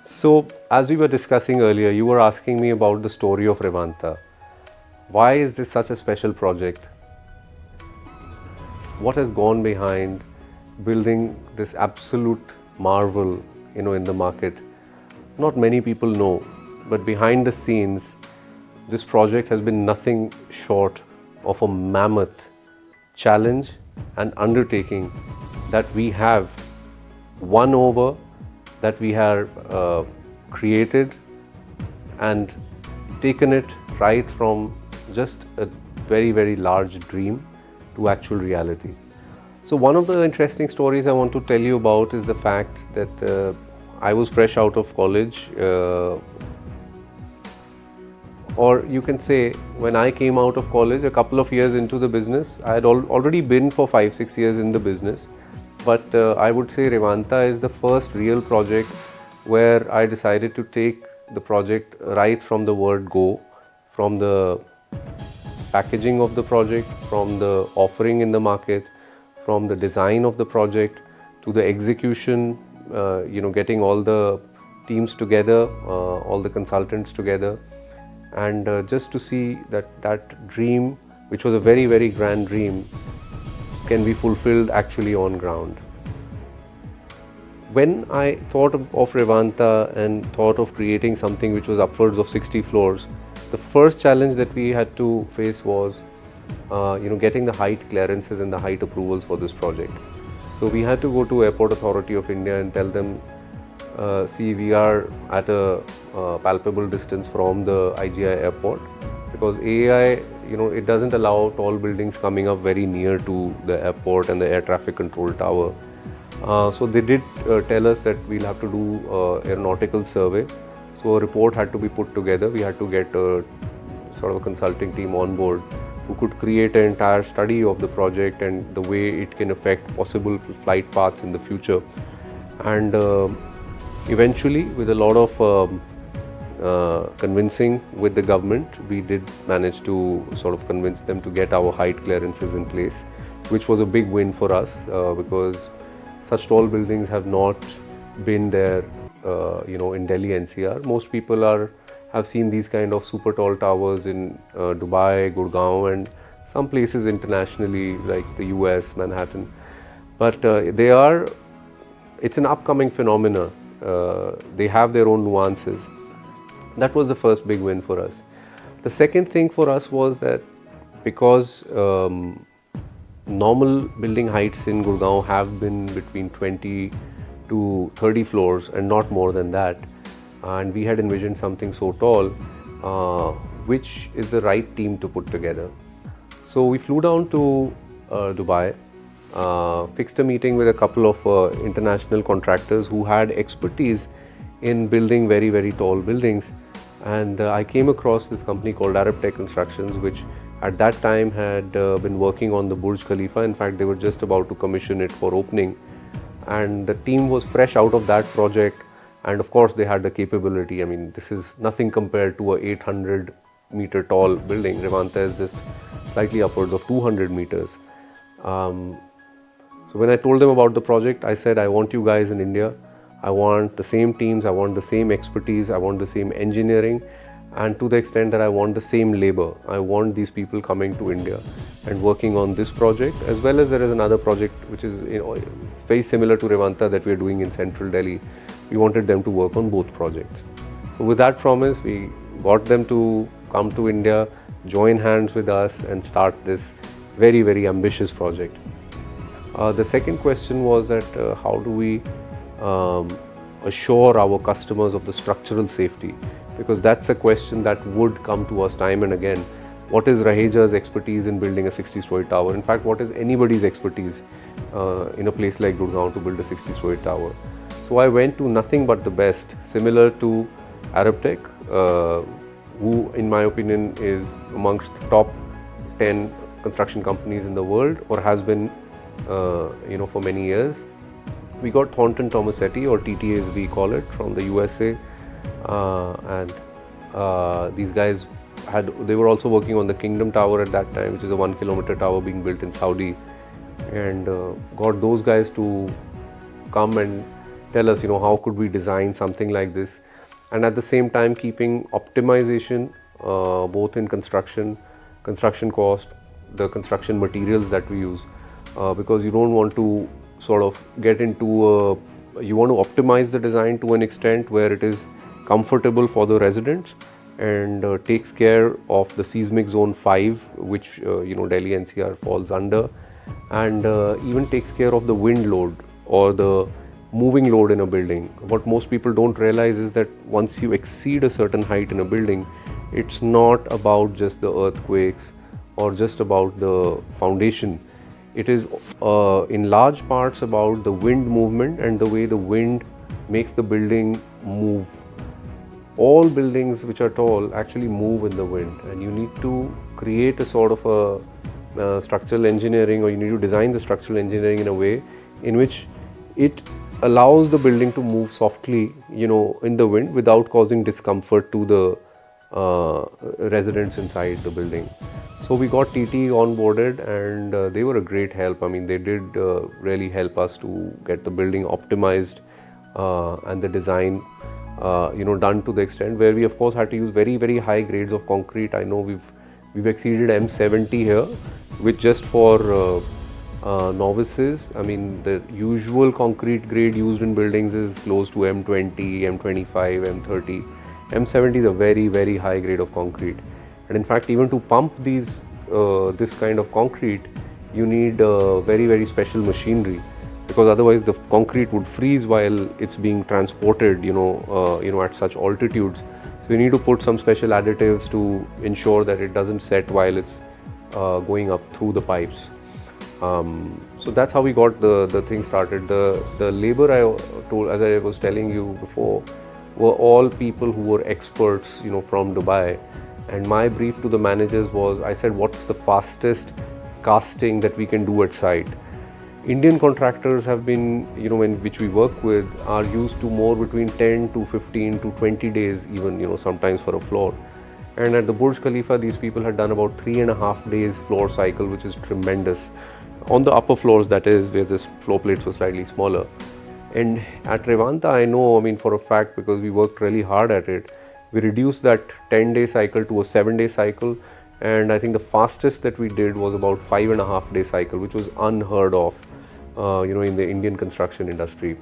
So, as we were discussing earlier, you were asking me about the story of Revanta. Why is this such a special project? What has gone behind building this absolute marvel, in the market? Not many people know, but behind the scenes, this project has been nothing short of a mammoth challenge and undertaking that we have won over, that we have created and taken it right from just a very, very large dream to actual reality. So one of the interesting stories I want to tell you about is the fact that I was fresh out of college, or you can say when I came out of college a couple of years into the business. I had already been for 5-6 years in the business, but I would say Revanta is the first real project where I decided to take the project right from the word go, from the packaging of the project, from the offering in the market, from the design of the project to the execution, getting all the teams together, all the consultants together, and just to see that dream, which was a very, very grand dream, can be fulfilled actually on ground. When I thought of Revanta and thought of creating something which was upwards of 60 floors, the first challenge that we had to face was, getting the height clearances and the height approvals for this project. So we had to go to Airport Authority of India and tell them, see, we are at a palpable distance from the IGI airport, because AAI, it doesn't allow tall buildings coming up very near to the airport and the air traffic control tower. So they did tell us that we'll have to do aeronautical survey. So a report had to be put together. We had to get a sort of a consulting team on board who could create an entire study of the project and the way it can affect possible flight paths in the future. And eventually, with a lot of convincing with the government, we did manage to sort of convince them to get our height clearances in place, which was a big win for us because such tall buildings have not been there, in Delhi NCR. Most people have seen these kind of super tall towers in Dubai, Gurugram, and some places internationally like the US, Manhattan. But it's an upcoming phenomena. They have their own nuances. That was the first big win for us. The second thing for us was that because normal building heights in Gurugram have been between 20 to 30 floors and not more than that, and we had envisioned something so tall, which is the right team to put together. So we flew down to Dubai, fixed a meeting with a couple of international contractors who had expertise in building very, very tall buildings. And I came across this company called Arab Tech Constructions, which at that time had been working on the Burj Khalifa. In fact, they were just about to commission it for opening. And the team was fresh out of that project. And of course, they had the capability. I mean, this is nothing compared to a 800-meter tall building. Revanta is just slightly upwards of 200 meters. So when I told them about the project, I said, I want you guys in India. I want the same teams, I want the same expertise, I want the same engineering, and to the extent that I want the same labor. I want these people coming to India and working on this project, as well as there is another project which is very similar to Revanta that we are doing in central Delhi. We wanted them to work on both projects. So with that promise, we got them to come to India, join hands with us and start this very, very ambitious project. The second question was that how do we assure our customers of the structural safety, because that's a question that would come to us time and again. What is Raheja's expertise in building a 60-story tower? In fact, what is anybody's expertise in a place like Gurugram to build a 60-story tower? So I went to nothing but the best, similar to Arab Tech, who in my opinion is amongst the top 10 construction companies in the world, or has been for many years. We got Thornton Tomasetti, or TTA as we call it, from the USA, and these guys they were also working on the Kingdom Tower at that time, which is a 1 kilometer tower being built in Saudi, and got those guys to come and tell us, how could we design something like this, and at the same time keeping optimization both in construction cost, the construction materials that we use, because you don't want to sort of get into you want to optimize the design to an extent where it is comfortable for the residents and takes care of the seismic zone 5, which Delhi NCR falls under, and even takes care of the wind load or the moving load in a building. What most people don't realize is that once you exceed a certain height in a building, it's not about just the earthquakes or just about the foundation. It is in large parts about the wind movement and the way the wind makes the building move. All buildings which are tall actually move in the wind, and you need to create a sort of a structural engineering, or you need to design the structural engineering in a way in which it allows the building to move softly, in the wind without causing discomfort to the residents inside the building. So we got TT onboarded, and they were a great help. I mean, they did really help us to get the building optimized and the design, done to the extent where we, of course, had to use very, very high grades of concrete. I know we've exceeded M70 here, which just for novices. I mean, the usual concrete grade used in buildings is close to M20, M25, M30. M70 is a very, very high grade of concrete. And in fact, even to pump this kind of concrete, you need very, very special machinery, because otherwise the concrete would freeze while it's being transported, at such altitudes. So you need to put some special additives to ensure that it doesn't set while it's going up through the pipes. So that's how we got the thing started. The labor, as I was telling you before, were all people who were experts, from Dubai. And my brief to the managers was, I said, what's the fastest casting that we can do at site? Indian contractors have been, which we work with, are used to more between 10 to 15 to 20 days even, sometimes for a floor. And at the Burj Khalifa, these people had done about 3.5 days floor cycle, which is tremendous. On the upper floors, that is, where this floor plates were slightly smaller. And at Revanta, I know, for a fact, because we worked really hard at it, we reduced that 10-day cycle to a 7-day cycle. And I think the fastest that we did was about 5.5-day cycle, which was unheard of, in the Indian construction industry.